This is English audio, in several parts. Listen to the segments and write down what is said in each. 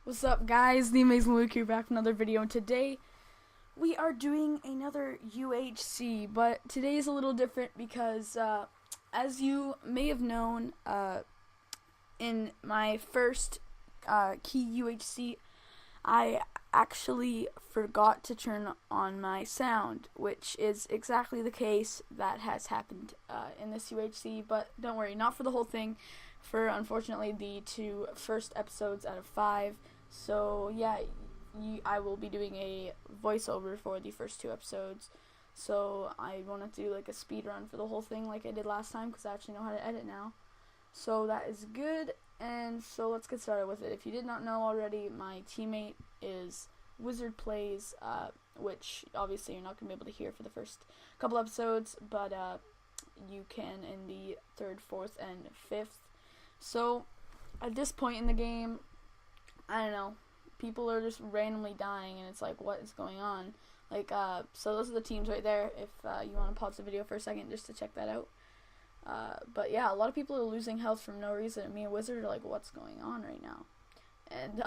What's up, guys? TheAmazingWizard here, back with another video, and today we are doing another UHC, but today is a little different because, as you may have known, in my first key UHC, I actually forgot to turn on my sound, which is exactly the case that has happened in this UHC, but don't worry, not for the whole thing, for unfortunately the two first episodes out of 5. So yeah, I will be doing a voiceover for the first 2 episodes. So I want to do like a speed run for the whole thing like I did last time, because I actually know how to edit now. So that is good, and so let's get started with it. If you did not know already, my teammate is Wizard Plays, which obviously you're not going to be able to hear for the first couple episodes, but you can in the 3rd, 4th, and 5th. So at this point in the game, I don't know, people are just randomly dying, and it's like, what is going on? Like, so those are the teams right there, if you want to pause the video for a second just to check that out. But yeah, a lot of people are losing health for no reason. Me and Wizard are like, what's going on right now? And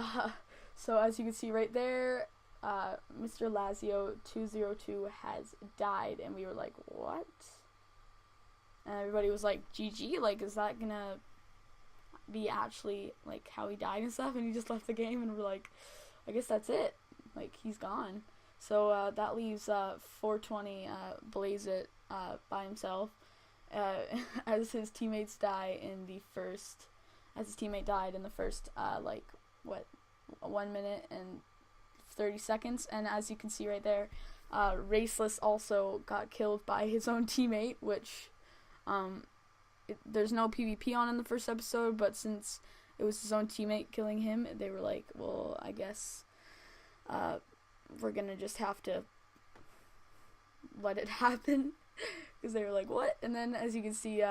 so as you can see right there, Mr. Lazio 202 has died, and we were like, what? And everybody was like, GG, like, is that gonna be actually like how he died and stuff? And he just left the game, and we're like, I guess that's it, like, he's gone. So that leaves 420 Blaze It by himself, as his teammates die in the first, as his teammate died in the first like, what, 1 minute and 30 seconds. And as you can see right there, Raceless also got killed by his own teammate, which there's no PvP on in the first episode, but since it was his own teammate killing him, they were like, well, I guess we're gonna just have to let it happen, because they were like, what? And then as you can see,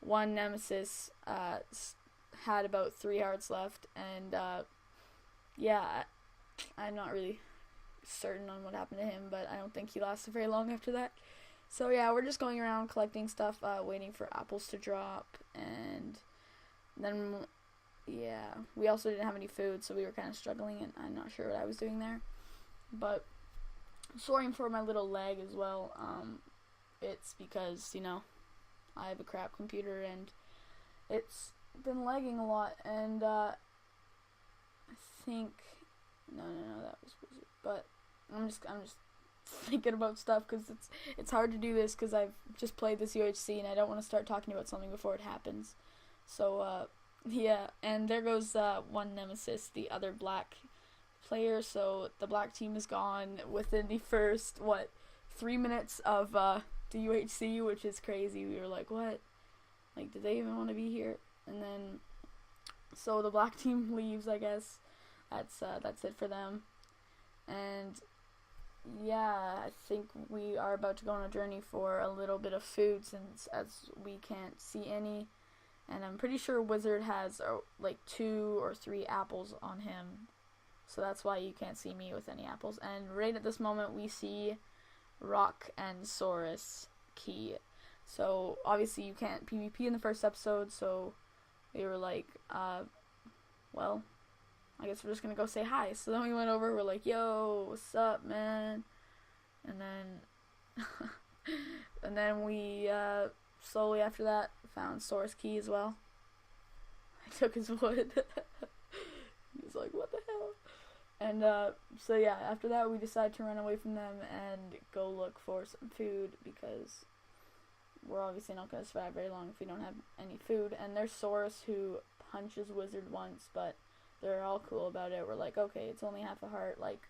one Nemesis had about 3 hearts left, and yeah, I'm not really certain on what happened to him, but I don't think he lasted very long after that. So yeah, we're just going around collecting stuff, waiting for apples to drop, and then, yeah, we also didn't have any food, so we were kind of struggling, and I'm not sure what I was doing there. But sorry for my little lag as well. It's because, you know, I have a crap computer, and it's been lagging a lot, and I think, no, that was Wizard, but I'm just thinking about stuff, because it's hard to do this, because I've just played this UHC, and I don't want to start talking about something before it happens. So yeah, and there goes one Nemesis, the other black player. So the black team is gone within the first, 3 minutes of the UHC, which is crazy. We were like, what? Like, did they even want to be here? And then, so the black team leaves, I guess. That's it for them. And yeah, I think we are about to go on a journey for a little bit of food, since as we can't see any, and I'm pretty sure Wizard has like 2 or 3 apples on him, so that's why you can't see me with any apples. And right at this moment we see Rock and Soras Key. So obviously you can't PvP in the first episode, so we were like, well, I guess we're just gonna go say hi. So then we went over, we're like, yo, what's up, man? And then and then we slowly after that found Soras Key as well. I took his wood. He was like, what the hell? And so yeah, after that we decided to run away from them and go look for some food, because we're obviously not going to survive very long if we don't have any food. And there's Soras, who punches Wizard once, but they're all cool about it. We're like, okay, it's only half a heart, like,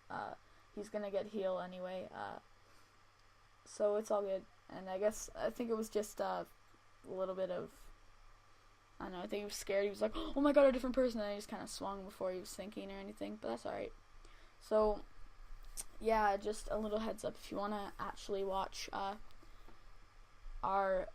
he's gonna get heal anyway, so it's all good. And I think it was just a little bit of, I don't know, I think he was scared. He was like, oh my god, a different person, and he just kind of swung before he was thinking or anything, but that's alright. So yeah, just a little heads up, if you want to actually watch our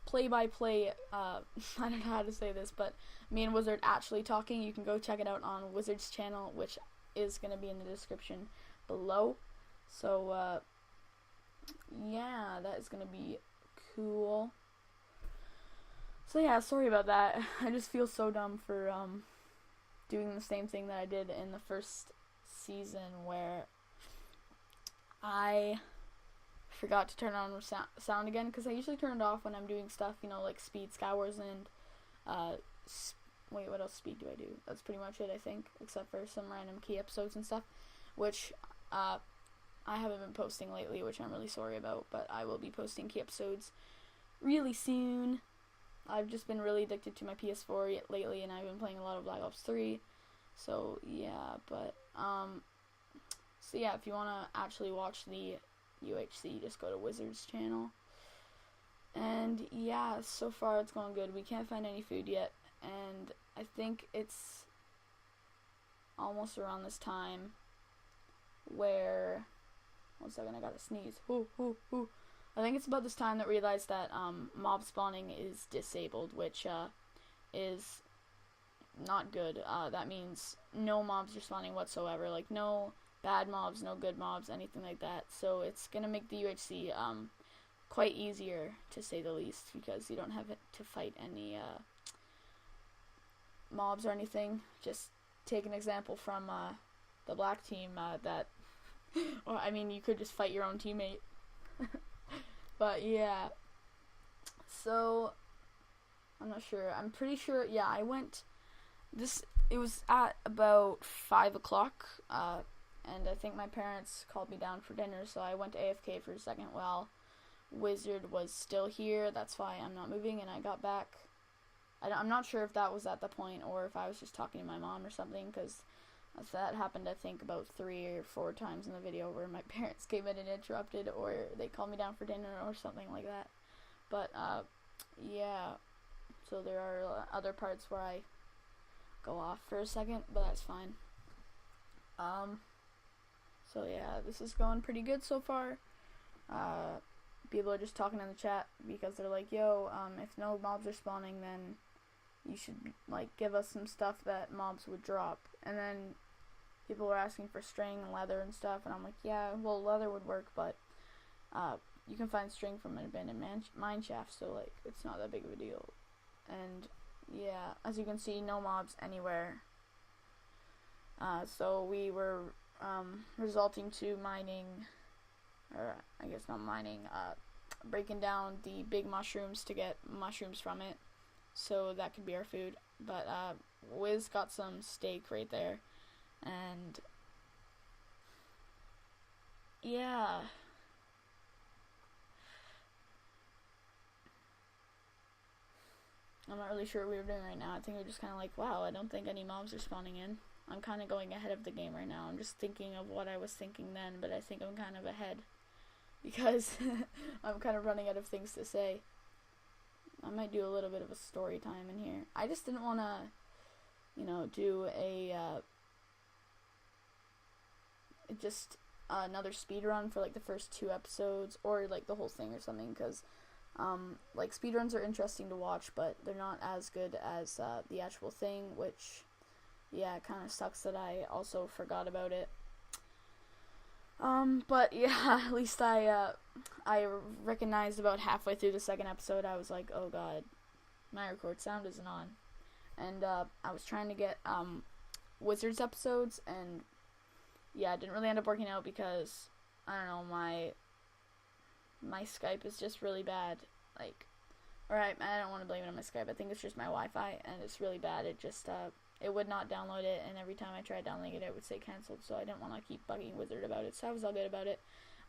play-by-play, I don't know how to say this, but me and Wizard actually talking, you can go check it out on Wizard's channel, which is going to be in the description below. So yeah, that is going to be cool. So yeah, sorry about that. I just feel so dumb for doing the same thing that I did in the first season, where I forgot to turn on sound again, because I usually turn it off when I'm doing stuff, you know, like Speed Skywars and wait, what else speed do I do? That's pretty much it, I think, except for some random key episodes and stuff, which I haven't been posting lately, which I'm really sorry about, but I will be posting key episodes really soon. I've just been really addicted to my PS4 lately, and I've been playing a lot of Black Ops 3, so yeah, but so yeah, if you want to actually watch the UHC, just go to Wizard's channel. And yeah, so far it's going good. We can't find any food yet, and I think it's almost around this time where, 1 second, I gotta sneeze. I think it's about this time that we realized that mob spawning is disabled, which is not good. That means no mobs are spawning whatsoever, like no bad mobs, no good mobs, anything like that. So it's gonna make the UHC quite easier, to say the least, because you don't have to fight any mobs or anything. Just take an example from the black team that or I mean, you could just fight your own teammate. But yeah, so I'm not sure, I'm pretty sure, yeah, I went, it was at about 5 o'clock, and I think my parents called me down for dinner, so I went to AFK for a second while Wizard was still here. That's why I'm not moving, and I got back. I'm not sure if that was at the point, or if I was just talking to my mom or something, because that happened, I think, about 3 or 4 times in the video, where my parents came in and interrupted, or they called me down for dinner, or something like that. But, yeah, so there are other parts where I go off for a second, but that's fine. So yeah, this is going pretty good so far. People are just talking in the chat, because they're like, yo, if no mobs are spawning, then you should, like, give us some stuff that mobs would drop. And then people were asking for string and leather and stuff, and I'm like, yeah, well, leather would work, but you can find string from an abandoned mine shaft, so, like, it's not that big of a deal. And yeah, as you can see, no mobs anywhere. So we were resulting to mining, or I guess not mining, breaking down the big mushrooms to get mushrooms from it, so that could be our food. But Wiz got some steak right there, and yeah, I'm not really sure what we were doing right now. I think we're just kind of like, wow, I don't think any mobs are spawning in. I'm kind of going ahead of the game right now. I'm just thinking of what I was thinking then, but I think I'm kind of ahead, because I'm kind of running out of things to say. I might do a little bit of a story time in here. I just didn't want to, you know, do a just another speed run for like the first 2 episodes, or like the whole thing or something, because like speedruns are interesting to watch, but they're not as good as the actual thing, which, yeah, it kind of sucks that I also forgot about it. But yeah, at least I recognized about halfway through the second episode, I was like, oh god, my record sound isn't on. And I was trying to get Wizards episodes, and yeah, it didn't really end up working out, because I don't know, my Skype is just really bad. Like, alright, I don't want to blame it on my Skype. I think it's just my Wi-Fi, and it's really bad. It just it would not download it, and every time I tried downloading it, it would say cancelled, so I didn't want to keep bugging Wizard about it, so I was all good about it.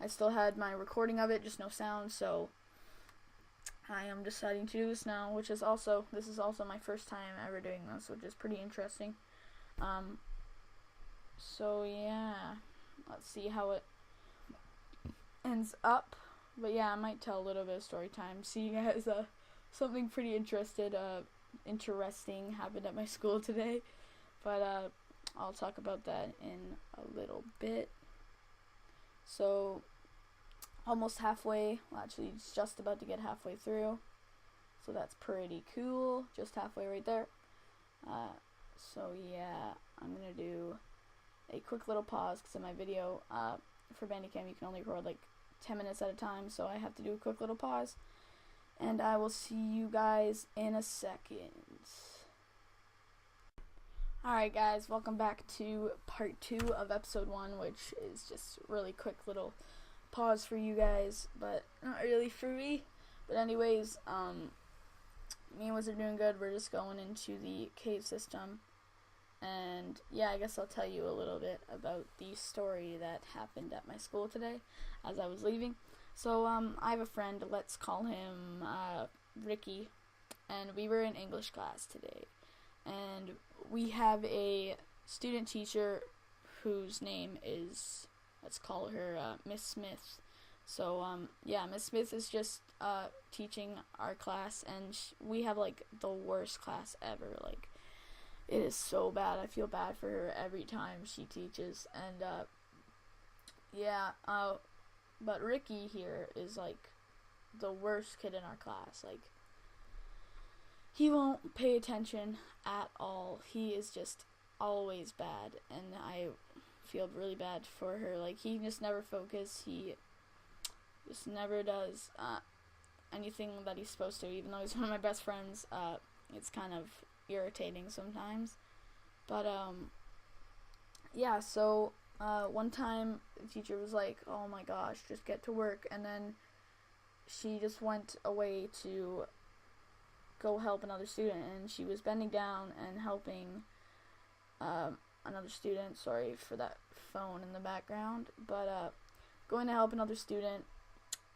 I still had my recording of it, just no sound, so I am deciding to do this now, which is also, this is also my first time ever doing this, which is pretty interesting. So yeah, let's see how it ends up. But yeah, I might tell a little bit of story time. See, you guys, something pretty interesting happened at my school today, but I'll talk about that in a little bit. So, almost halfway, well, actually it's just about to get halfway through, so that's pretty cool, just halfway right there. So yeah, I'm gonna do a quick little pause, because in my video, for Bandicam you can only record like 10 minutes at a time, so I have to do a quick little pause, and I will see you guys in a second. Alright guys, welcome back to part 2 of episode 1, which is just really quick little pause for you guys, but not really for me. But anyways, me and Wizard are doing good. We're just going into the cave system, and yeah, I guess I'll tell you a little bit about the story that happened at my school today as I was leaving. So I have a friend, let's call him Ricky, and we were in English class today, and we have a student teacher whose name is, let's call her Miss Smith. So yeah, Miss Smith is just teaching our class, and we have like the worst class ever. Like, it is so bad. I feel bad for her every time she teaches. And yeah, but Ricky here is like the worst kid in our class. Like, he won't pay attention at all. He is just always bad, and I feel really bad for her. Like, he just never focuses. He just never does anything that he's supposed to, even though he's one of my best friends. It's kind of irritating sometimes. But yeah, so one time the teacher was like, oh my gosh, just get to work, and then she just went away to go help another student, and she was bending down and helping another student. Sorry for that phone in the background, but going to help another student,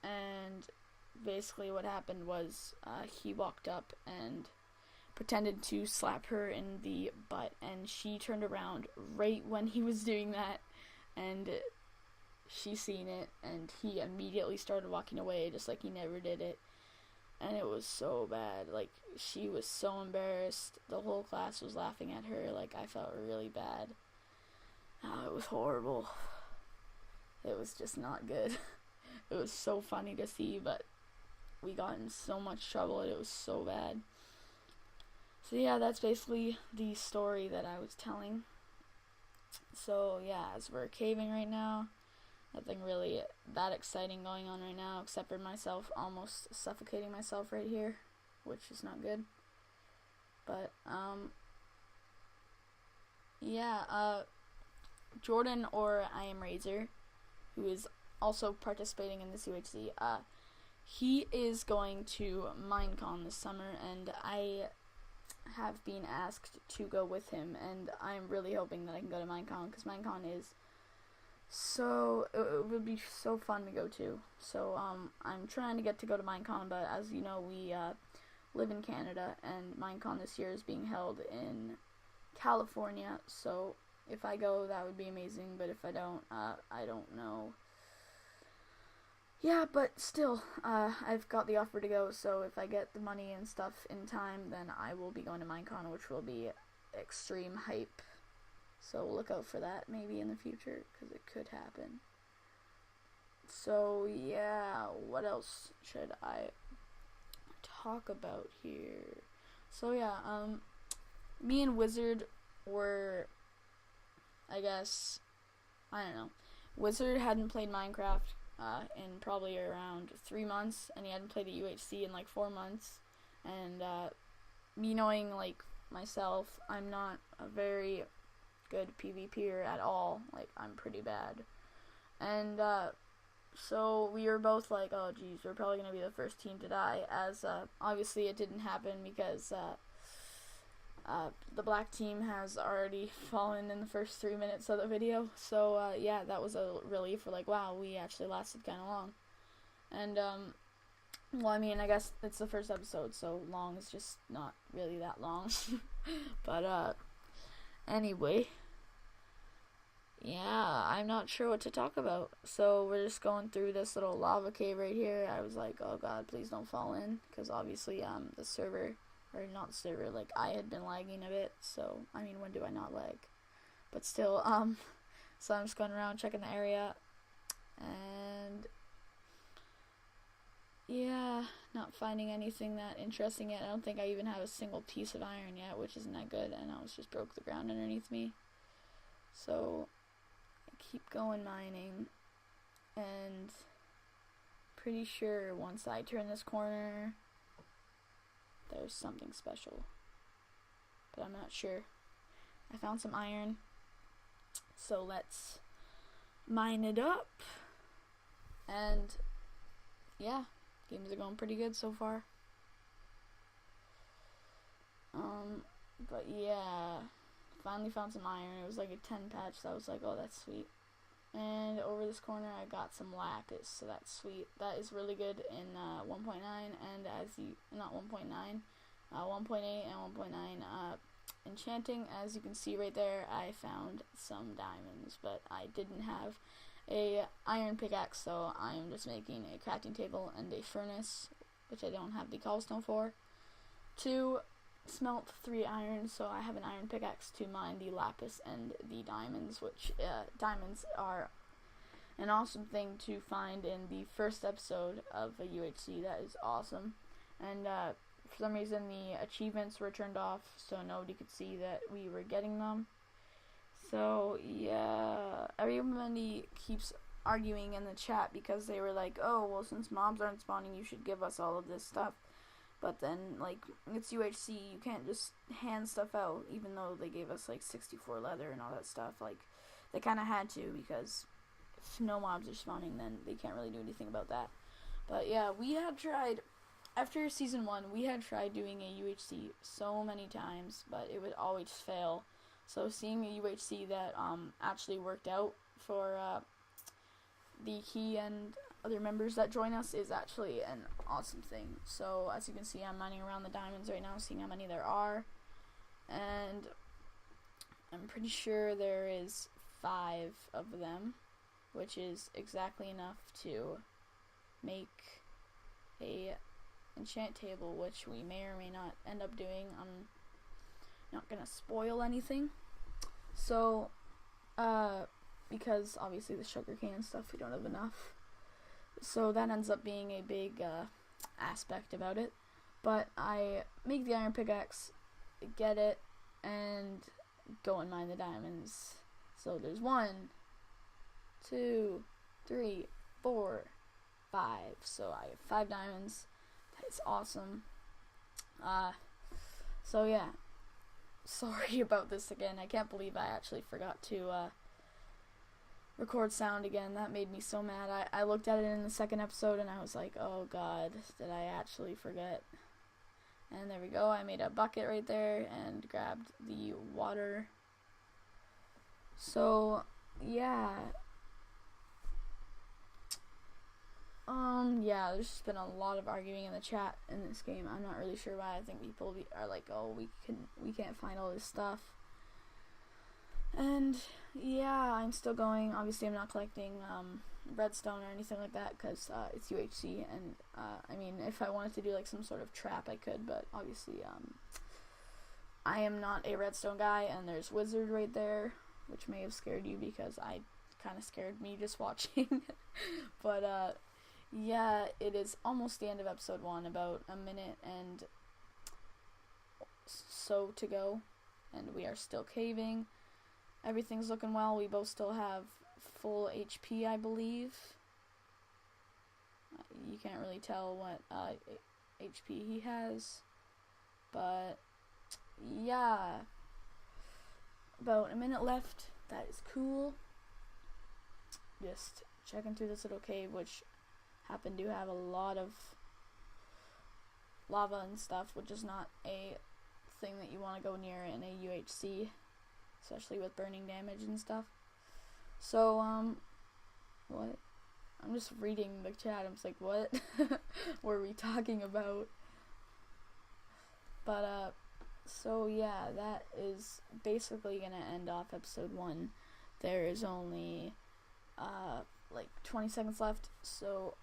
and basically what happened was he walked up and pretended to slap her in the butt, and she turned around right when he was doing that, and she seen it, and he immediately started walking away just like he never did it. And it was so bad. Like, she was so embarrassed. The whole class was laughing at her. Like, I felt really bad. It was horrible. It was just not good. It was so funny to see, but we got in so much trouble, and it was so bad. So yeah, that's basically the story that I was telling. So yeah, as we're caving right now, nothing really that exciting going on right now, except for myself almost suffocating myself right here, which is not good. But yeah, Jordan, or TheAmazingWizard, who is also participating in this UHC, he is going to Minecon this summer, and I have been asked to go with him, and I'm really hoping that I can go to Minecon, because Minecon is so, it would be so fun to go to. So I'm trying to get to go to Minecon, but as you know, we live in Canada, and Minecon this year is being held in California. So if I go, that would be amazing, but if I don't, I don't know. Yeah, but still, I've got the offer to go, so if I get the money and stuff in time, then I will be going to Minecon, which will be extreme hype. So look out for that maybe in the future, because it could happen. So yeah, what else should I talk about here? So yeah, me and Wizard were, I guess, I don't know. Wizard hadn't played Minecraft in probably around 3 months, and he hadn't played the UHC in like 4 months. And me knowing like myself, I'm not a very good PvPer at all. Like, I'm pretty bad. And so we were both like, oh geez, we're probably gonna be the first team to die, as obviously it didn't happen, because the black team has already fallen in the first 3 minutes of the video. So yeah, that was a relief. For like, wow, we actually lasted kind of long. And well, I mean, I guess it's the first episode, so long is just not really that long. But anyway, yeah, I'm not sure what to talk about. So we're just going through this little lava cave right here. I was like, oh god, please don't fall in, because obviously the server, or not the server, like, I had been lagging a bit. So I mean, when do I not lag? But still, so I'm just going around checking the area, and yeah, not finding anything that interesting yet. I don't think I even have a single piece of iron yet, which isn't that good, and I was just broke the ground underneath me. So I keep going mining, and pretty sure once I turn this corner, there's something special, but I'm not sure. I found some iron. So let's mine it up. And yeah, games are going pretty good so far. But yeah, finally found some iron. It was like a 10 patch, so I was like, oh, that's sweet. And over this corner, I got some lapis, so that's sweet. That is really good in 1.9, and not 1.9, 1.8 and 1.9 enchanting. As you can see right there, I found some diamonds, but I didn't have a iron pickaxe, so I'm just making a crafting table and a furnace, which I don't have the cobblestone for, to smelt 3 iron, so I have an iron pickaxe to mine the lapis and the diamonds, which diamonds are an awesome thing to find in the first episode of a UHC. That is awesome. And for some reason the achievements were turned off, so nobody could see that we were getting them. So yeah, everybody keeps arguing in the chat because they were like, oh, well, since mobs aren't spawning, you should give us all of this stuff. But then, like, it's UHC, you can't just hand stuff out, even though they gave us, like, 64 leather and all that stuff. Like, they kind of had to, because if no mobs are spawning, then they can't really do anything about that. But, yeah, we had tried, after Season 1, we had tried doing a UHC so many times, but it would always fail. So, seeing a UHC that actually worked out for the key and other members that join us is actually an awesome thing. So as you can see, I'm mining around the diamonds right now, seeing how many there are, and I'm pretty sure there is 5 of them, which is exactly enough to make a enchant table, which we may or may not end up doing. I'm not gonna spoil anything, so because obviously the sugarcane and stuff, we don't have enough. So that ends up being a big aspect about it. But I make the iron pickaxe, get it, and go and mine the diamonds. So there's 1, 2, 3, 4, 5. So I have 5 diamonds. That's awesome. So yeah, sorry about this again. I can't believe I actually forgot to record sound again. That made me so mad. I looked at it in the second episode and I was like, oh god, did I actually forget? And there we go. I made a bucket right there and grabbed the water. So yeah, yeah, there's just been a lot of arguing in the chat in this game. I'm not really sure why. I think people are like, oh, we can't find all this stuff. And yeah, I'm still going. Obviously, I'm not collecting redstone or anything like that because it's UHC. And I mean, if I wanted to do like some sort of trap, I could. But obviously, I am not a redstone guy. And there's wizard right there, which may have scared you because I kind of scared me just watching. But yeah, it is almost the end of episode 1. About a minute and so to go, and we are still caving. Everything's looking well. We both still have full HP, I believe. You can't really tell what HP he has. But yeah, about a minute left. That is cool. Just checking through this little cave, which happened to have a lot of lava and stuff, which is not a thing that you want to go near in a UHC. Especially with burning damage and stuff. So, what? I'm just reading the chat. I'm just like, what were we talking about? But, so yeah, that is basically gonna end off episode 1. There is only, like 20 seconds left. So,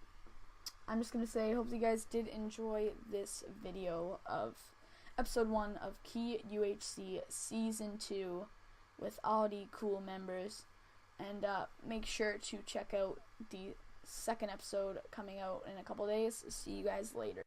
I'm just gonna say, hope you guys did enjoy this video of episode 1 of Key UHC Season 2. With all the cool members, and make sure to check out the second episode coming out in a couple days. See you guys later.